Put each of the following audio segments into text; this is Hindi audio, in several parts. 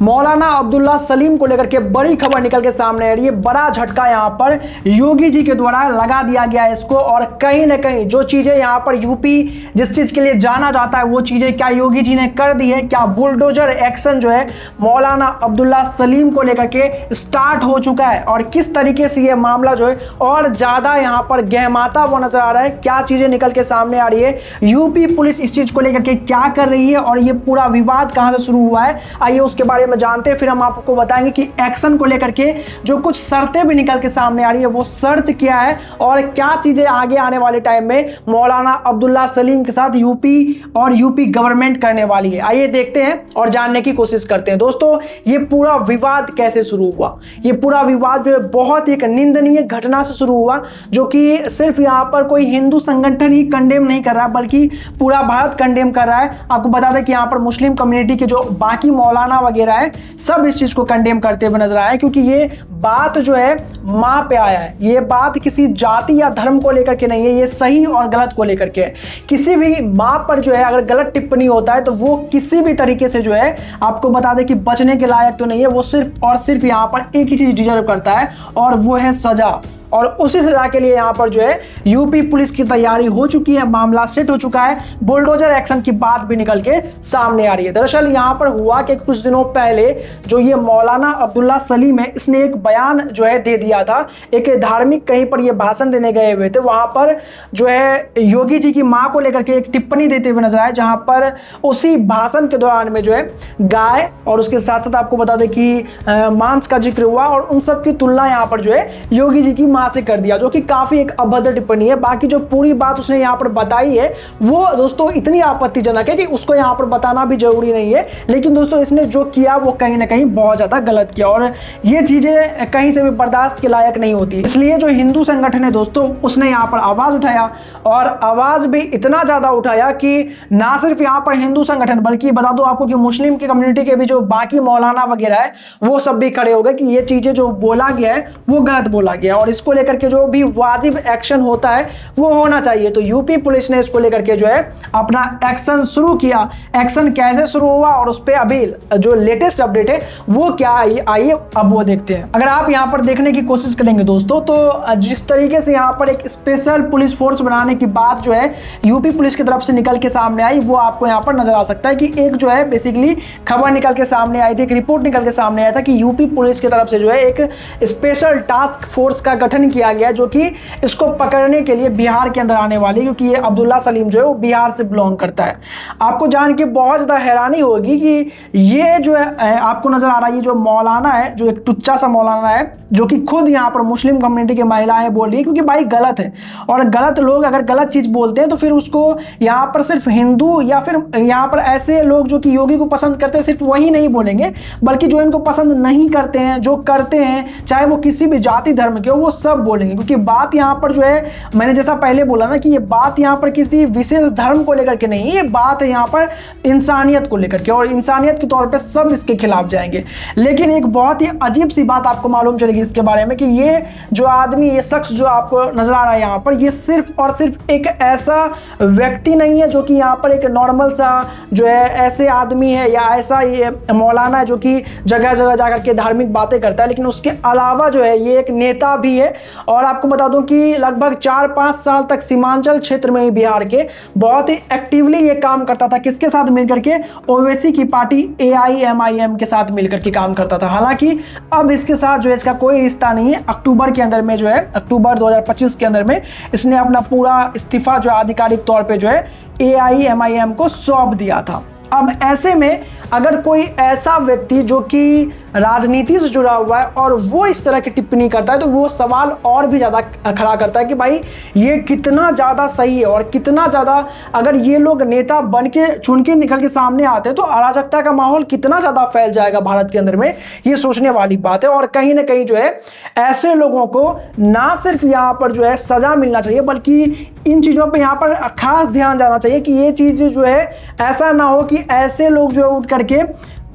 मौलाना अब्दुल्ला सलीम को लेकर के बड़ी खबर निकल के सामने आ रही है। बड़ा झटका यहाँ पर योगी जी के द्वारा लगा दिया गया है इसको, और कहीं ना कहीं जो चीजें यहाँ पर यूपी जिस चीज के लिए जाना जाता है वो चीजें क्या योगी जी ने कर दी है। क्या बुलडोजर एक्शन जो है मौलाना अब्दुल्ला सलीम को लेकर के स्टार्ट हो चुका है, और किस तरीके से ये मामला जो है और ज्यादा यहाँ पर गहमाता हुआ नजर आ रहा है। क्या चीजें निकल के सामने आ रही है, यूपी पुलिस इस चीज को लेकर के क्या कर रही है, और ये पूरा विवाद कहां से शुरू हुआ है, आइए उसके बारे में जानते हैं। फिर हम आपको बताएंगे कि एक्शन को लेकर के जो कुछ शर्तें भी निकल के सामने आ रही है वो शर्त क्या है, और क्या चीजें आगे आने वाले टाइम में मौलाना अब्दुल्ला सलीम के साथ यूपी गवर्नमेंट करने वाली है। आइए देखते हैं और जानने की कोशिश करते हैं। दोस्तों, ये पूरा विवाद कैसे शुरू हुआ? ये पूरा विवाद जो है बहुत एक निंदनीय घटना से शुरू हुआ, जो कि सिर्फ यहाँ पर कोई हिंदू संगठन ही कंडेम नहीं कर रहा बल्कि पूरा भारत कंडेम कर रहा है। आपको बता दें कि यहाँ पर मुस्लिम कम्युनिटी के जो बाकी मौलाना वगैरह है सब इस चीज को कंडेम करते हुए नजर आए, क्योंकि ये बात जो है मां पे आया है। ये बात किसी जाति या धर्म को लेकर के नहीं है, ये सही और गलत को लेकर के है। किसी भी मां पर जो है अगर गलत टिप्पणी होता है तो वो किसी भी तरीके से जो है आपको बता दें कि बचने के लायक तो नहीं है। वो सिर्फ और सिर्फ यहाँ पर एक ही चीज डिजर्व करता है, और वो है सजा। और उसी सजा के लिए यहाँ पर जो है यूपी पुलिस की तैयारी हो चुकी है, मामला सेट हो चुका है। बुलडोजर एक्शन की बात भी निकल के सामने आ रही है। दरअसल यहाँ पर हुआ कि कुछ दिनों पहले जो ये मौलाना अब्दुल्ला सलीम है, इसने एक बयान जो है दे दिया था। एक धार्मिक कहीं पर ये भाषण देने गए हुए थे, वहां पर जो है योगी जी की मां को लेकर के एक टिप्पणी देते हुए नजर आए, जहां पर उसी भाषण के दौरान में जो है गाय और उसके साथ साथ आपको बता दें कि मांस का जिक्र हुआ, और उन सब की तुलना यहाँ पर जो है योगी जी की से कर दिया, जो कि काफी एक अभद्र टिप्पणी है। बाकी जो पूरी बात उसने यहां पर बताई है वो दोस्तों इतनी आपत्तिजनक है कि उसको यहां पर बताना भी जरूरी नहीं है। लेकिन दोस्तों इसने जो किया वो कहीं ना कहीं बहुत ज्यादा गलत किया, और ये चीजें कहीं से भी बर्दाश्त के लायक नहीं होती। इसलिए जो हिंदू संगठन है दोस्तों उसने यहां पर आवाज उठाया, और आवाज भी इतना ज्यादा उठाया कि ना सिर्फ यहां पर हिंदू संगठन बल्कि बता दो आपको कि मुस्लिम की कम्युनिटी के भी जो बाकी मौलाना वगैरह है वो सब भी खड़े हो गए कि ये चीजें जो बोला गया है वो गलत बोला गया, और इसको लेकर के जो भी वाजिब एक्शन होता है वो होना चाहिए। तो यूपी पुलिस ने इसको लेकर के जो है अपना एक्शन शुरू किया। एक्शन कैसे शुरू हुआ और उस पर अभी जो लेटेस्ट अपडेट है वो क्या आइए अब वो देखते हैं। अगर आप यहां पर देखने की कोशिश करेंगे दोस्तों, तो जिस तरीके से यहां पर एक स्पेशल पुलिस फोर्स बनाने की बात जो है यूपी पुलिस की तरफ से निकल के सामने आई, वो आपको यहां पर नजर आ सकता है कि एक जो है बेसिकली खबर निकल के सामने आई थी, एक रिपोर्ट निकल के सामने आया था कि यूपी पुलिस की तरफ से जो है एक स्पेशल टास्क फोर्स का गठन किया गया, जो कि इसको पकड़ने के लिए बिहार के अंदर आने वाली, क्योंकि ये अब्दुल्ला सलीम जो है वो बिहार से बिलोंग करता है। आपको जान के बहुत ज्यादा हैरानी होगी कि ये जो है आपको नजर आ रहा है, ये जो मौलाना है, जो एक टुच्चा सा मौलाना है, जो कि खुद यहाँ पर मुस्लिम कम्युनिटी की महिलाएं बोल रही है, क्योंकि भाई गलत है, और गलत लोग अगर गलत चीज बोलते हैं तो फिर उसको यहाँ पर सिर्फ हिंदू या फिर यहाँ पर ऐसे लोग जो कि योगी को पसंद करते हैं सिर्फ वही नहीं बोलेंगे, बल्कि जो इनको पसंद नहीं करते हैं, जो करते हैं चाहे वो किसी भी जाति धर्म के हो, वो सब बोलेंगे। क्योंकि बात यहाँ पर जो है मैंने जैसा पहले बोला ना कि ये बात यहाँ पर किसी विशेष धर्म को लेकर के नहीं, ये बात है यहाँ पर इंसानियत को लेकर के, और इंसानियत के तौर पे सब इसके खिलाफ जाएंगे। लेकिन एक बहुत ही अजीब सी बात आपको मालूम चलेगी इसके बारे में कि ये जो आदमी, ये शख्स जो आपको नजर आ रहा है यहाँ पर, ये सिर्फ और सिर्फ एक ऐसा व्यक्ति नहीं है जो कि यहाँ पर एक नॉर्मल सा जो है ऐसे आदमी है या ऐसा ये मौलाना है जो कि जगह जगह जाकर के धार्मिक बातें करता है, लेकिन उसके अलावा जो है ये एक नेता भी है। और आपको बता दूं कि लगभग 4-5 साल तक सीमांचल क्षेत्र में ही बिहार के बहुत ही एक्टिवली ये काम करता था। किसके साथ मिलकर के? ओवैसी की पार्टी AIMIM के साथ मिलकर के काम करता था। हालांकि अब इसके साथ जो है इसका कोई रिश्ता नहीं है। अक्टूबर के अंदर में जो है, अक्टूबर 2025 के अंदर में इसने अपना पूरा इस्तीफा जो आधिकारिक तौर पे जो है AIMIM को सौंप दिया था। अब ऐसे में अगर कोई ऐसा व्यक्ति जो कि राजनीति से जुड़ा हुआ है और वो इस तरह की टिप्पणी करता है, तो वो सवाल और भी ज़्यादा खड़ा करता है कि भाई ये कितना ज़्यादा सही है, और कितना ज़्यादा अगर ये लोग नेता बन के चुन के निकल के सामने आते हैं तो अराजकता का माहौल कितना ज़्यादा फैल जाएगा भारत के अंदर में। ये सोचने वाली बात है, और कहीं ना कहीं जो है ऐसे लोगों को ना सिर्फ यहाँ पर जो है सज़ा मिलना चाहिए, बल्कि इन चीज़ों पर यहाँ पर खास ध्यान जाना चाहिए कि ये चीज़ जो है ऐसा ना हो कि ऐसे लोग जो है उठ करके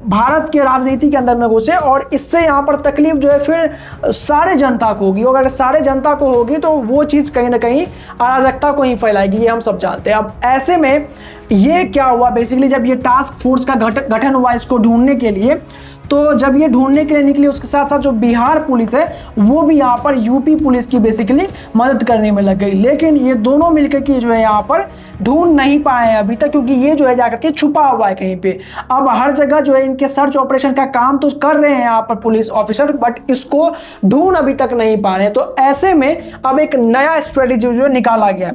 भारत के राजनीति के अंदर में घुसे, और इससे यहाँ पर तकलीफ जो है फिर सारे जनता को होगी। अगर सारे जनता को होगी तो वो चीज़ कहीं ना कहीं अराजकता को ही फैलाएगी, ये हम सब जानते हैं। अब ऐसे में ये क्या हुआ बेसिकली, जब ये टास्क फोर्स का गठन हुआ इसको ढूंढने के लिए, तो जब ये ढूंढने के लिए निकली, उसके साथ साथ जो बिहार पुलिस है वो भी यहाँ पर यूपी पुलिस की बेसिकली मदद करने में लग गई। लेकिन ये दोनों मिलकर के जो है यहाँ पर ढूंढ नहीं पाए हैं अभी तक, क्योंकि ये जो है जाकर के छुपा हुआ है कहीं पे। अब हर जगह जो है इनके सर्च ऑपरेशन का काम तो कर रहे हैं यहाँ पर पुलिस ऑफिसर, बट इसको ढूंढ अभी तक नहीं पा रहे हैं। तो ऐसे में अब एक नया स्ट्रेटेजी जो है निकाला गया।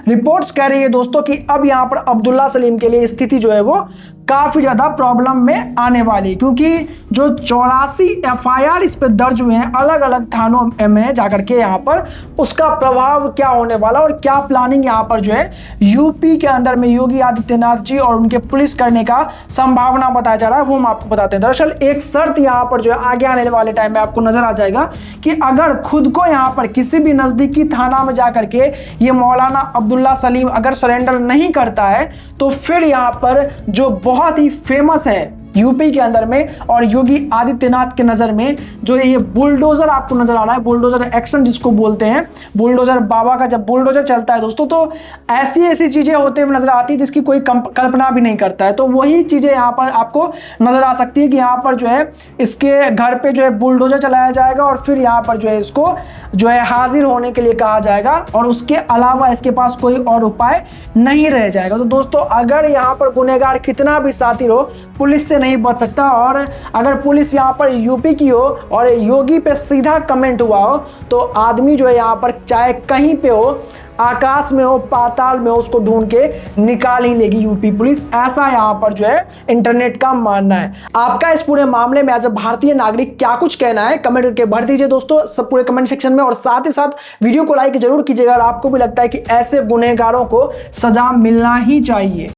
रिपोर्ट्स कह रही है दोस्तों कि अब यहाँ पर अब्दुल्ला सलीम के लिए स्थिति जो है वो काफी ज्यादा प्रॉब्लम में आने वाली, क्योंकि जो 84 एफआईआर इस पे दर्ज हुए हैं अलग अलग थानों में जाकर के यहाँ पर, उसका प्रभाव क्या होने वाला और क्या प्लानिंग यहाँ पर जो है यूपी के अंदर में योगी आदित्यनाथ जी और उनके पुलिस करने का संभावना बताया जा रहा है, वो हम आपको बताते हैं। दरअसल एक शर्त यहाँ पर जो है आगे आने वाले टाइम में आपको नजर आ जाएगा कि अगर खुद को यहाँ पर किसी भी नजदीकी थाना में जाकर के ये मौलाना अब्दुल्ला सलीम अगर सरेंडर नहीं करता है, तो फिर यहाँ पर जो बहुत ही फेमस है यूपी के अंदर में और योगी आदित्यनाथ के नजर में जो ये बुलडोजर आपको नजर आ रहा है, बुलडोजर एक्शन जिसको बोलते हैं, बुलडोजर बाबा का जब बुलडोजर चलता है दोस्तों, तो ऐसी ऐसी चीजें होते हुए नजर आती है जिसकी कोई कल्पना भी नहीं करता है। तो वही चीजें यहाँ पर आपको नजर आ सकती है कि यहाँ पर जो है इसके घर पे जो है बुलडोजर चलाया जाएगा और फिर यहाँ पर जो है इसको जो है हाजिर होने के लिए कहा जाएगा, और उसके अलावा इसके पास कोई और उपाय नहीं रह जाएगा। तो दोस्तों अगर यहाँ पर गुनहगार कितना भी शातिर हो, पुलिस से नहीं बच सकता। और अगर पुलिस यहाँ पर यूपी की हो और योगी पे सीधा कमेंट हुआ हो, तो आदमी जो है यहाँ पर चाहे कहीं पे हो, आकाश में हो, पाताल में हो, उसको ढूंढ के निकाल ही लेगी यूपी पुलिस। ऐसा यहाँ पर जो है इंटरनेट का मानना है। आपका इस पूरे मामले में एज अ भारतीय नागरिक क्या कुछ कहना है, कमेंट करके भर दीजिए दोस्तों सब पूरे कमेंट सेक्शन में। और साथ ही साथ वीडियो को लाइक जरूर कीजिएगा अगर आपको भी लगता है कि ऐसे गुनहगारों को सजा मिलना ही चाहिए।